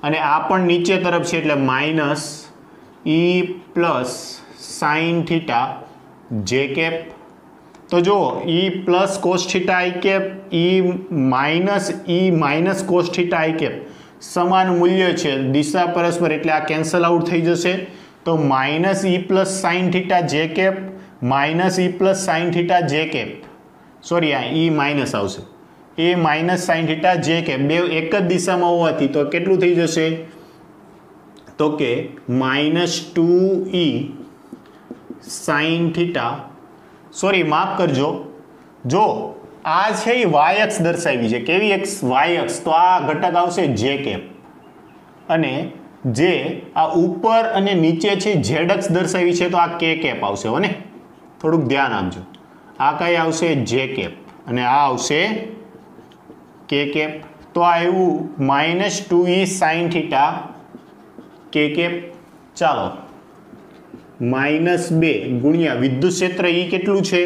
અને આ પણ નીચે તરફ છે એટલે minus E plus sine theta જે કેપ. તો જુઓ E plus cos theta i cap, E minus cos theta i cap સમાન મૂલ્ય છે, દિશા પરસ્પર, એટલે આ કેન્સલ આઉટ થઈ જશે. તો minus E plus sine theta જે cap minus E plus sine theta જે કેપ, સોરી આ E માઇનસ આવશે, એ માઇનસ સાઇન થીટા જે કેપ, બે એક જ દિશામાં હોવાથી તો કેટલું થઈ જશે? તો કે minus 2E sine theta, sorry માફ કરજો, જો આ છે એ વાય અક્ષ દર્શાવી છે. કેવી અક્ષ? વાય અક્ષ. તો આ ઘટક આવશે જે કેપ, અને જે આ ઉપર અને નીચે છે ઝેડ અક્ષ દર્શાવી છે, તો આ કે કેપ આવશે. હો ને, થોડુંક ધ્યાન આપજો. આ કઈ આવશે? જે કેપ, અને આ આવશે કે કેપ. તો આ આવ્યું minus 2E sine theta k cap. ચાલો, -2 ગુણ્યા વિદ્યુત ક્ષેત્ર E કેટલું છે?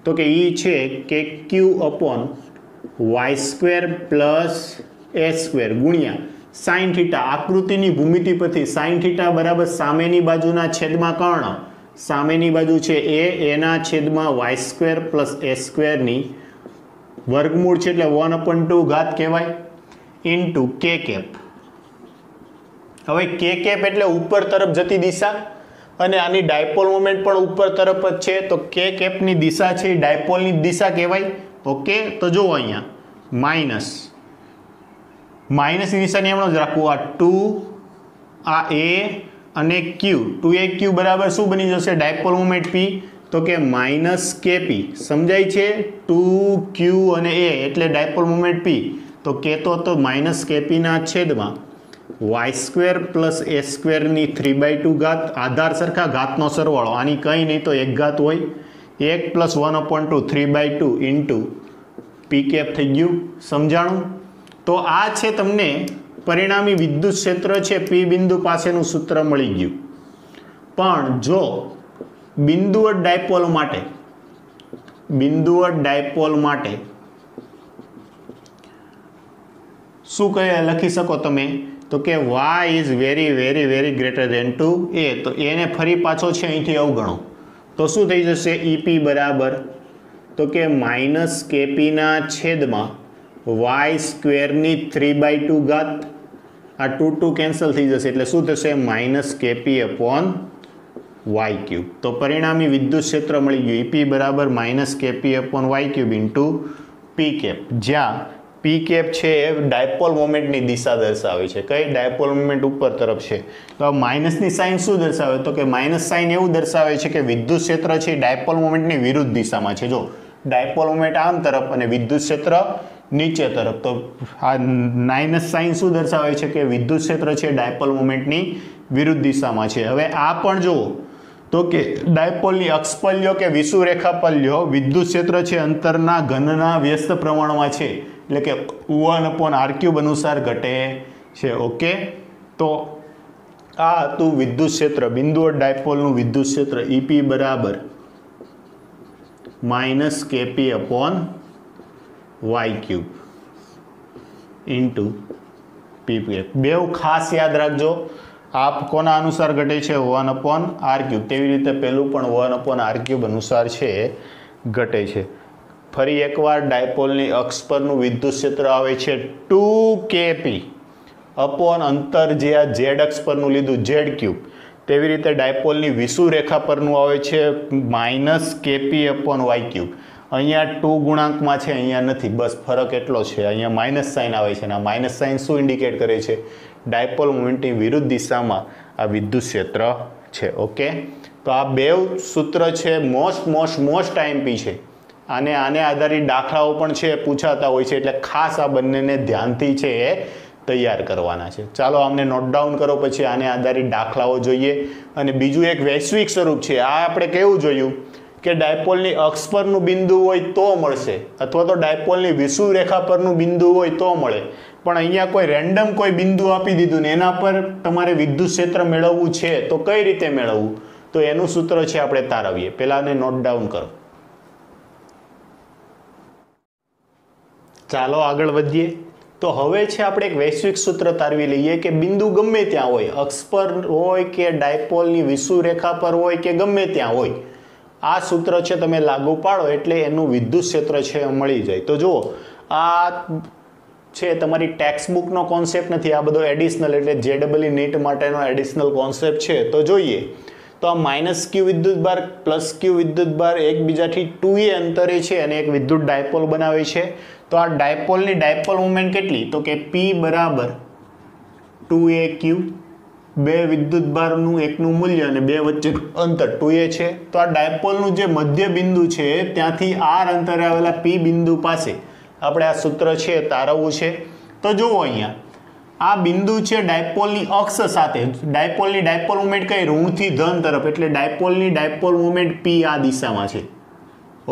તો કે E છે કે Q upon Y square plus A square ગુણ્યા સાઇન થીટા. આકૃતિની ભૂમિતિ પરથી સાઇન થીટા બરાબર સામેની બાજુના છેદમાં કર્ણ, સામેની બાજુ છે એના છેદમાં વાય સ્ક્વેર પ્લસ એ સ્ક્વેરની વર્ગમૂળ છે એટલે 1/2 ઘાત કહેવાય, ઇન્ટુ કે કેપ. હવે કે કેપ એટલે ઉપર તરફ જતી દિશા, અને આની ડાયપોલ મોમેન્ટ પણ ઉપર તરફ જ છે, તો કે કેપની દિશા છે એ ડાયપોલની દિશા કહેવાય. ઓકે, તો જુઓ અહીંયા માઇનસની નિશાની એમનો જ રાખવું, આ 2 આ A અને Q, 2AQ બરાબર શું બની જશે? ડાયપોલ મોમેન્ટ P, તો કે માઇનસ KP. સમજાય છે? 2Q અને A એટલે ડાયપોલ મોમેન્ટ P, તો કહેતો તો માઇનસ KP ના છેદમાં વાય સ્ક્વેર પ્લસ એ સ્ક્વેરની 3/2 ઘાત, આધાર સરખા, ઘાતનો સરવાળો, આની કંઈ નહીં તો એક ઘાત હોય, 1 પ્લસ 1/2 3/2 ઇન્ટુ પી કેપ થઈ ગયું. સમજાણું? તો આ છે તમને પરિણામી વિદ્યુત ક્ષેત્ર છે P બિંદુ પાસેનું સૂત્ર મળી ગયું. પણ જો બિંદુવત ડાયપોલ માટે શું કહે લખી શકો તમે? તો કે y is very very very greater than to a. તો એને ફરી પાછો છે અહીંથી અવગણો, તો શું થઈ જશે? EP બરાબર, તો કે માઇનસ KP ના છેદમાં વાય સ્ક્વેરની 3/2 ઘાત, આ 2 કેન્સલ થઈ જશે એટલે શું થશે -kp/y³. તો પરિણામી વિદ્યુત ક્ષેત્ર મળી ગયું EP બરાબર -kp/y³ ઇન્ટુ પી કેપ, જ્યાં પી કેપ છે એ ડાયપોલ મોમેન્ટની દિશા દર્શાવે છે. કઈ? ડાયપોલ મોમેન્ટ ઉપર તરફ છે. તો આ માઇનસની સાઇન શું દર્શાવે? તો કે માઇનસ સાઇન એવું દર્શાવે છે કે વિદ્યુત ક્ષેત્ર છે ડાયપોલ મોમેન્ટની વિરુદ્ધ દિશામાં છે. જો ડાયપોલ મોમેન્ટ આમ તરફ અને વિદ્યુત ક્ષેત્ર નીચે તરફ, તો આ માઇનસ સાઇન શું દર્શાવે છે કે વિદ્યુત ક્ષેત્ર છે ડાયપોલ મોમેન્ટની વિરુદ્ધ દિશામાં છે. હવે આ પણ જુઓ તો કે ડાયપોલની અક્ષ પર લ્યો કે વિષુવરેખા પર લ્યો, વિદ્યુત ક્ષેત્ર છે અંતરના ઘનના વ્યસ્ત પ્રમાણમાં છે, એટલે કે 1/r³ અનુસાર ઘટે છે. ઓકે, તો આ હતું વિદ્યુત ક્ષેત્ર, બિંદુ ડાયપોલનું વિદ્યુત ક્ષેત્ર EP બરાબર -kp/y³ ઇન્ટુ પી કેપ. બેવ ખાસ યાદ રાખજો, આપ કોના અનુસાર ઘટે છે? 1/r³. તેવી રીતે પેલું પણ 1/r³ અનુસાર છે ઘટે છે. ફરી એકવાર ડાયપોલની અક્ષ પરનું વિદ્યુત ક્ષેત્ર આવે છે 2kp અપોન અંતર જે આ ઝેડ અક્ષ પરનું લીધું Z³. તેવી રીતે ડાયપોલની વિષુવરેખા પરનું આવે છે -kp/y³. અહીંયા 2 ગુણાંકમાં છે, અહીંયા નથી, બસ ફરક એટલો છે. અહીંયા માઇનસ સાઇન આવે છે અને આ માઇનસ સાઇન શું ઇન્ડિકેટ કરે છે? ડાયપોલ મોમેન્ટની વિરુદ્ધ દિશામાં આ વિદ્યુત ક્ષેત્ર છે. ઓકે, તો આ બે સૂત્ર છે મોસ્ટ આઈએમપી છે. આને આધારિત દાખલાઓ પણ છે પૂછાતા હોય છે, એટલે ખાસ આ બંનેને ધ્યાનથી છે એ તૈયાર કરવાના છે. ચાલો આમને નોટ ડાઉન કરો, પછી આને આધારિત દાખલાઓ જોઈએ. અને બીજું એક વૈશ્વિક સ્વરૂપ છે. આ આપણે કેવું જોયું કે ડાયપોલની અક્ષ પરનું બિંદુ હોય તો મળશે, અથવા તો ડાયપોલની વિષુવરેખા પરનું બિંદુ હોય તો મળે. પણ અહીંયા કોઈ રેન્ડમ કોઈ બિંદુ આપી દીધું ને એના પર તમારે વિદ્યુત ક્ષેત્ર મેળવવું છે, તો કઈ રીતે મેળવવું? તો એનું સૂત્ર છે આપણે તારવીએ. પહેલા આને નોટ ડાઉન કરો. ચાલો આગળ વધીએ. તો હવે છે આપણે એક વૈશ્વિક સૂત્ર તારવી લઈએ કે બિંદુ ગમે ત્યાં હોય, અક્ષ પર હોય કે ડાયપોલની વિષુવરેખા પર હોય કે ગમે ત્યાં હોય, આ સૂત્ર છે તમે લાગુ પાડો એટલે એનું વિદ્યુત ક્ષેત્ર છે મળી જાય. તો જુઓ, આ છે તમારી ટેક્સ્ટ બુકનો કોન્સેપ્ટ નથી, આ બધો એડિશનલ, એટલે JEE નીટ માટેનો એડિશનલ કોન્સેપ્ટ છે. તો જોઈએ તો આ -q વિદ્યુતભાર +q વિદ્યુતભાર એકબીજાથી 2a અંતરે છે અને એક વિદ્યુત ડાયપોલ બનાવે છે. તો આ ડાયપોલની ડાયપોલ મોમેન્ટ કેટલી? તો કે P બરાબર 2aq. બે વિદ્યુતભારનું એકનું મૂલ્ય અને બે વચ્ચે અંતર 2a છે. તો આ ડાયપોલનું જે મધ્ય બિંદુ છે ત્યાંથી r અંતરે આવેલા P બિંદુ પાસે આપણે આ સૂત્ર છે તારવવું છે. તો જુઓ અહીંયા આ બિંદુ છે ડાયપોલની અક્ષ સાથે, ડાયપોલની ડાયપોલ મોમેન્ટ કઈ? ઋણથી ધન તરફ, એટલે ડાયપોલની ડાયપોલ મોમેન્ટ P આ દિશામાં છે.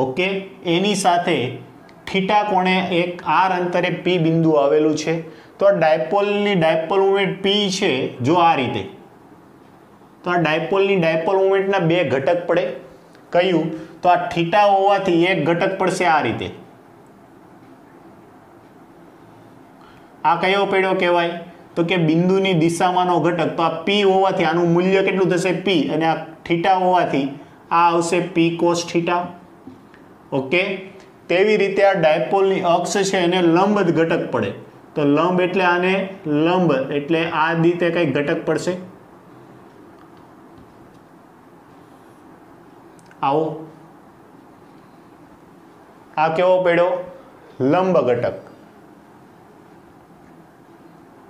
ઓકે, એની સાથે થીટા કોણે એક r અંતરે P બિંદુ આવેલું છે. તો આ ડાયપોલની ડાયપોલ મોમેન્ટ P છે જો આ રીતે, તો આ ડાયપોલની ડાયપોલ મોમેન્ટના બે ઘટક પડે. કયું? તો આ થીટા હોવાથી એક ઘટક પડશે આ રીતે. આ કયો પડ્યો કહેવાય? તો કે બિંદુની દિશામાંનો ઘટક. તો આ P હોવાથી આનું મૂલ્ય કેટલું થશે? P, અને આ થીટા હોવાથી આ આવશે P cos થીટા. ઓકે, તેવી રીતે આ ડાયપોલની અક્ષ છે એને લંબ ઘટક પડે. તો લંબ એટલે આને લંબ, એટલે આ રીતે કઈ ઘટક પડશે. આવો આ કેવો પડ્યો? લંબ ઘટક.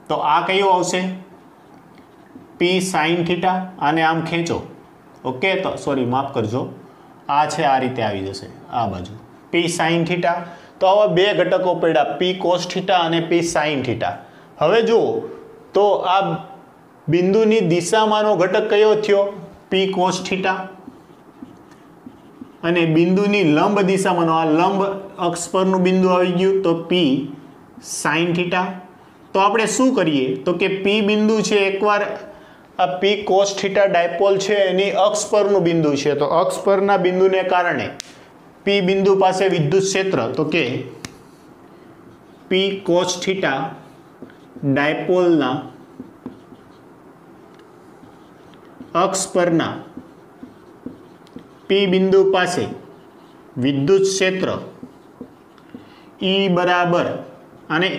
તો આ કયો આવશે? P sin theta. આને આમ ખેંચો. ઓકે, તો સોરી માફ કરજો, આ છે આ રીતે આવી જશે આ બાજુ P sin થીટા. તો આવા બે ઘટકો પડ્યા, P cos થીટા અને P sin થીટા. હવે જુઓ તો આ બિંદુની દિશામાંનો ઘટક કયો થયો? P cos theta. અને બિંદુની લંબ દિશામાંનો, આ લંબ અક્ષ પરનું બિંદુ આવી ગયું તો P sin થીટા. તો આપણે શું કરીએ? તો કે P બિંદુ છે, એકવાર આ P cos થીટા ડાયપોલ છે એની અક્ષ પરનું બિંદુ છે. તો અક્ષ પરના બિંદુને કારણે P બિંદુ પાસે વિદ્યુત ક્ષેત્ર, તો કે P cos થીટા ડાયપોલના અક્ષ પરના P બિંદુ પાસે વિદ્યુત ક્ષેત્ર E બરાબર, અને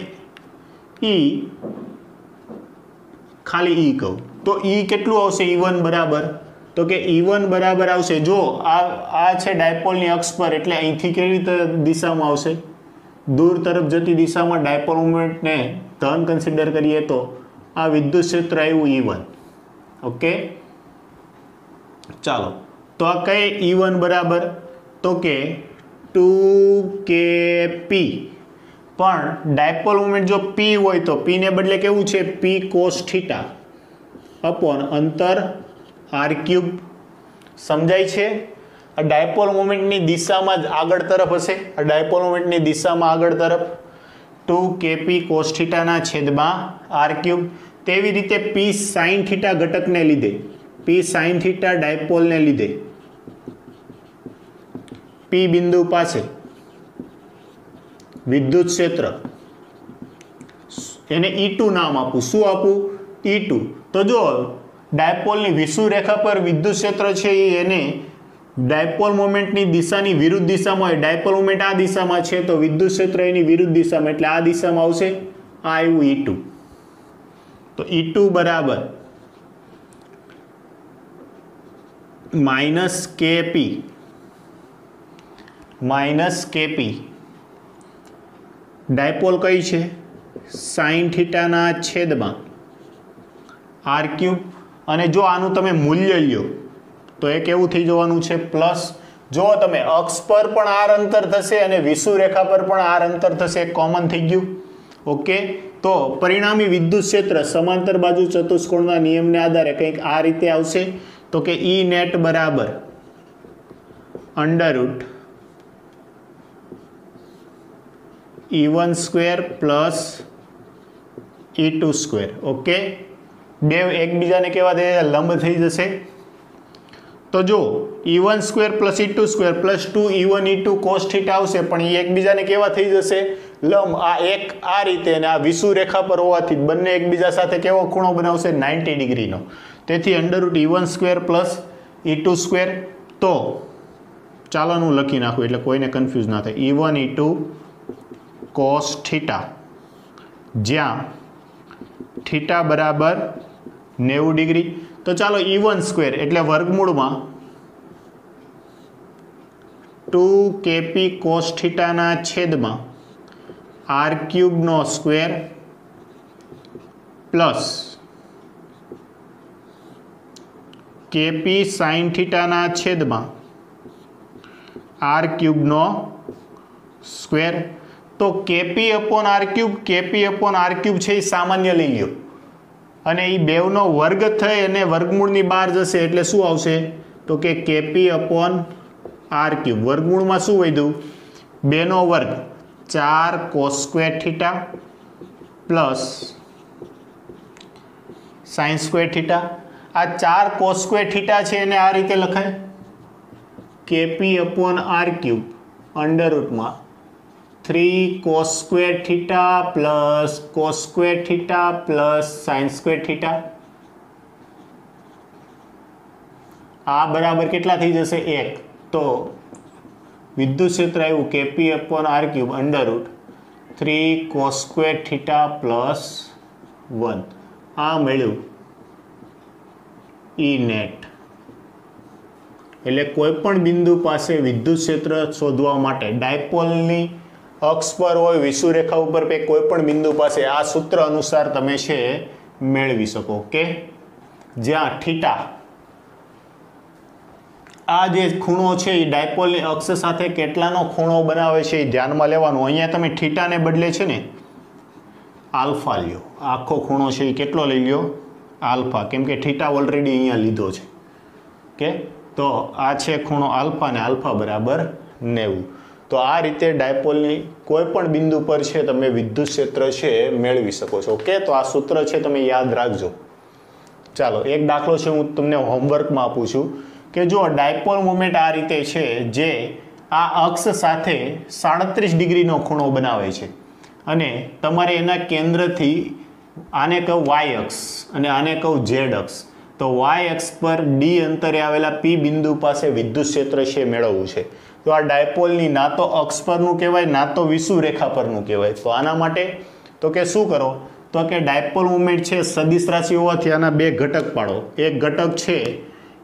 E ખાલી ઈ કહું તો ઈ કેટલું આવશે E1 બરાબર, તો કે E1 બરાબર આવશે, જો આ છે ડાયપોલની અક્ષ પર એટલે અહીંથી કેવી રીતે દિશામાં આવશે, દૂર તરફ જતી દિશામાં ડાયપોલ મોમેન્ટને ધન કન્સિડર કરીએ તો આ વિદ્યુત ક્ષેત્ર આવ્યું E1. ઓકે, ચાલો તો આ કઈ E1 બરાબર, તો કે 2kp, પણ ડાયપોલ મોમેન્ટ જો p હોય તો p ને બદલે કેવું છે p cos θ અપોન અંતર r3. સમજાય છે? આ ડાયપોલ મોમેન્ટની દિશામાં જ આગળ તરફ હશે, આ ડાયપોલ મોમેન્ટની દિશામાં આગળ તરફ 2kp cos θ ના છેદમાં r3. તેવી રીતે p sin θ ઘટકને લીધે, p sin θ ડાયપોલને લીધે p બિંદુ પાસે વિદ્યુત ક્ષેત્ર એને E2 નામ આપું. શું આપું? E2. તો જો ડાયપોલની વિષુવ રેખા પર વિદ્યુત ક્ષેત્ર છે એને ડાયપોલ મોમેન્ટની દિશાની વિરુદ્ધ દિશામાં હોય, ડાયપોલ મોમેન્ટ આ દિશામાં છે તો વિદ્યુત ક્ષેત્ર એની વિરુદ્ધ દિશામાં એટલે આ દિશામાં આવશે, આ આવ્યું E2. તો E2 બરાબર -kp ડાયપોલ કઈ છે? sin θ ના છેદમાં r3. અને જો આનું તમે મૂલ્ય લ્યો તો એ કેવું થઈ જવાનું છે? પ્લસ. જો તમે અક્ષ પર પણ r અંતર થશે અને વિષુવ રેખા પર પણ r અંતર થશે, કોમન થઈ ગયું. ઓકે, તો પરિણામી વિદ્યુત ક્ષેત્ર સમાંતર બાજુ ચતુષ્કોણના નિયમને આધારે કંઈક આ રીતે આવશે, તો કે E net બરાબર √E1 square plus E2 square. Okay, બે એકબીજાને કેવા થઈ જશે? લંબ થઈ જશે. તો જો E1 square plus E2 square plus 2E1 E2 cos θ આવશે, પણ એ એકબીજાને કેવા થઈ જશે? લંબ. આ એક આ રીતે અને આ વિષુવ રેખા પર હોવાથી બંને એકબીજા સાથે કેવો ખૂણો બનાવશે? 90 ડિગ્રીનો. તેથી √E1 square plus E2 square. તો ચાલો હું લખી નાખું એટલે કોઈને કન્ફ્યુઝ ના થાય. E1 E2 cos θ, જ્યાં θ બરાબર 90 ડિગ્રી. તો ચાલો E1 સ્ક્વેર એટલે વર્ગમૂળમાં 2kp cos θ ના છેદમાં r3 નો સ્ક્વેર પ્લસ kp sin θ ના છેદમાં r3 નો સ્ક્વેર. તો kp અપોન r3 છે એ સામાન્ય લઈ લ્યો અને એ બેવનો વર્ગ થઈ અને વર્ગમૂળની બહાર જશે એટલે શું આવશે? તો કે kp અપોન r3. વર્ગમૂળમાં શું વધ્યું? 2 નો વર્ગ 4 cos square θ plus sin square θ. આ 4 cos સ્ક્વેર θ છે એને આ રીતે લખાય kp અપોન r3 અંડરરૂટમાં 3 cos square θ plus cos square θ plus sin square θ. આ બરાબર કેટલા થઈ જશે? 1. તો વિદ્યુત ક્ષેત્ર આવ્યું kp upon r3 √3 cos square θ plus 1. આ મળ્યું E net. એટલે કોઈ પણ બિંદુ પાસે વિદ્યુત ક્ષેત્ર શોધવા માટે ડાયપોલની અક્ષ પર હોય, વિષુવ રેખા ઉપર કોઈ પણ બિંદુ પાસે આ સૂત્ર અનુસાર તમે છે મેળવી શકો. ઓકે, જ્યાં θ આ જે ખૂણો છે એ ડાયપોલની અક્ષ સાથે કેટલાનો ખૂણો બનાવે છે એ ધ્યાનમાં લેવાનું. અહીંયા તમે θ ને બદલે છે ને આલ્ફા લ્યો, આખો ખૂણો છે એ કેટલો લઈ લ્યો? આલ્ફા, કેમ કે θ ઓલરેડી અહીંયા લીધો છે. ઓકે, તો આ છે ખૂણો આલ્ફા ને આલ્ફા બરાબર 90. તો આ રીતે ડાયપોલની કોઈ પણ બિંદુ પર છે તમે વિદ્યુત ક્ષેત્ર છે મેળવી શકો છો. ઓકે, તો આ સૂત્ર છે તમે યાદ રાખજો. ચાલો એક દાખલો છે હું તમને હોમવર્કમાં આપું છું કે જો ડાયપોલ મોમેન્ટ આ રીતે છે જે આ અક્ષ સાથે 37 ડિગ્રીનો ખૂણો બનાવે છે અને તમારે એના કેન્દ્રથી આને કહું y અક્ષ અને આને કહું z અક્ષ. તો y અક્ષ પર d અંતરે આવેલા p બિંદુ પાસે વિદ્યુત ક્ષેત્ર છે મેળવવું છે. તો આ ડાયપોલની ના તો અક્ષ પરનું કહેવાય ના તો વિષુવ રેખા પરનું કહેવાય. તો આના માટે તો કે શું કરો? તો કે ડાયપોલ મોમેન્ટ છે સદિશ રાશિ હોવાથી આના બે ઘટક પાડો. એક ઘટક છે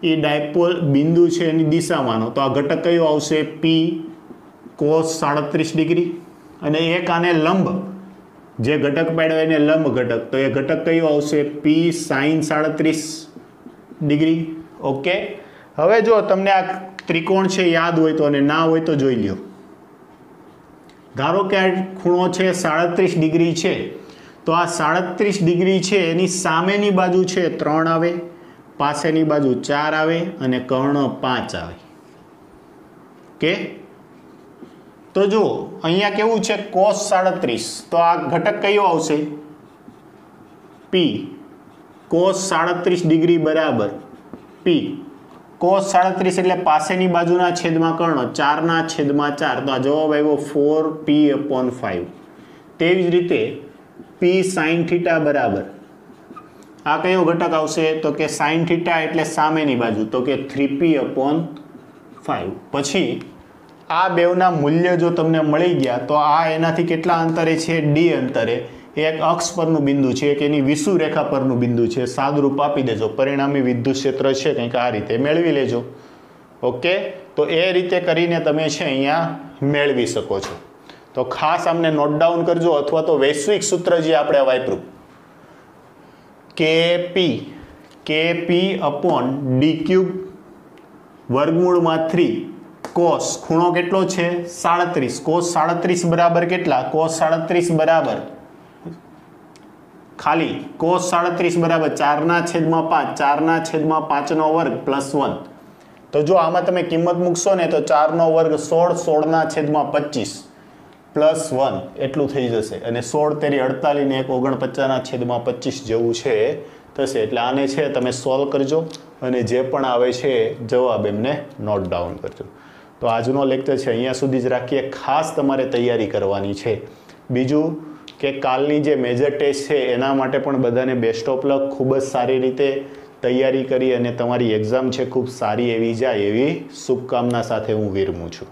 એ ડાયપોલ બિંદુ છે એની દિશામાંનો, તો આ ઘટક કયો આવશે? પી કોસ 37 ડિગ્રી. અને એક આને લંબ, જે ઘટક પાડ્યો એને લંબ ઘટક, તો એ ઘટક કયો આવશે? પી સાઇન 37 ડિગ્રી. ઓકે, હવે જો તમને આ ત્રિકોણ છે યાદ હોય તો, અને ના હોય તો જોઈ લ્યો. ધારો કે આ ખૂણો છે 37 ડિગ્રી છે, તો આ 37 ડિગ્રી છે એની સામેની બાજુ છે 3 આવે, પાસેની બાજુ 4 આવે અને કર્ણ 5 આવે. કે તો જો અહીંયા કેવું છે? cos 37, તો આ ઘટક કયો આવશે? પી cos 37 ડિગ્રી બરાબર પી cos 37 એટલે પાસેની બાજુના છેદમાં કર્ણ, 4/4, તો આ જવાબ આવ્યો 4p/5. તેવી જ રીતે p sin થીટા બરાબર આ કયો ઘટક આવશે? તો કે sin થીટા એટલે સામેની બાજુ, તો કે 3p/5. પછી આ બેવના મૂલ્ય જો તમને મળી ગયા તો આ એનાથી કેટલા અંતરે છે? d અંતરે એક અક્ષ પરનું બિંદુ છે, એક એની વિષુવ રેખા પરનું બિંદુ છે. સાદુરૂપ આપી દેજો, પરિણામી વિદ્યુત ક્ષેત્ર છે કંઈક આ રીતે મેળવી લેજો. ઓકે, તો એ રીતે કરીને તમે છે અહીંયા મેળવી શકો છો. તો ખાસ આમને નોટ ડાઉન કરજો, અથવા તો વૈશ્વિક સૂત્ર જે આપણે વાપર્યું kp/d³ વર્ગમૂળમાં 3 કોસ, ખૂણો કેટલો છે? 37. cos 37 બરાબર કેટલા? cos 37 બરાબર ખાલી cos 37 બરાબર 4/5, 4/5 વર્ગ +1. તો જો આમાં તમે કિંમત મૂકશો ને તો 4 વર્ગ 16, 16/25 +1 એટલું થઈ જશે. અને 16 તેરી 48 ને 49/25 જેવું છે થશે. એટલે આને છે તમે સોલ્વ કરજો અને જે પણ આવે છે જવાબ એમને નોટ ડાઉન કરજો. તો આજનો લેક્ચર છે અહીંયા સુધી જ રાખીએ. ખાસ તમારે તૈયારી કરવાની છે. બીજું કે કાલની જે મેજર ટેસ્ટ છે એના માટે પણ બધાને બેસ્ટ ઓફ લક. ખૂબ જ સારી રીતે તૈયારી કરી અને તમારી એક્ઝામ છે ખૂબ સારી એવી જાય એવી શુભકામના સાથે હું વિરમું છું.